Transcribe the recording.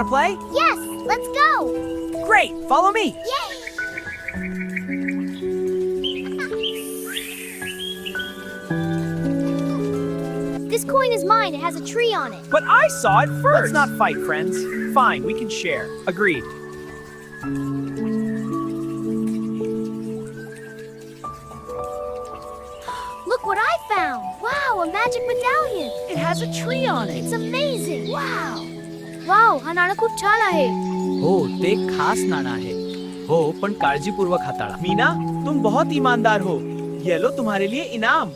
to play? Yes, let's go. Great, follow me. Yay! This coin is mine. It has a tree on it. But I saw it first. Let's not fight, friends. Fine, we can share. Agreed. Look what I found. Wow, a magic medallion. It has a tree on it. It's amazing. Wow. Wow, हा नाणं खूप छान आहे. हो ते एक खास नाणं आहे. हो पण काळजीपूर्वक हाताळा. मीना, तुम बहुत ईमानदार हो. ये लो तुम्हारे लिए इनाम.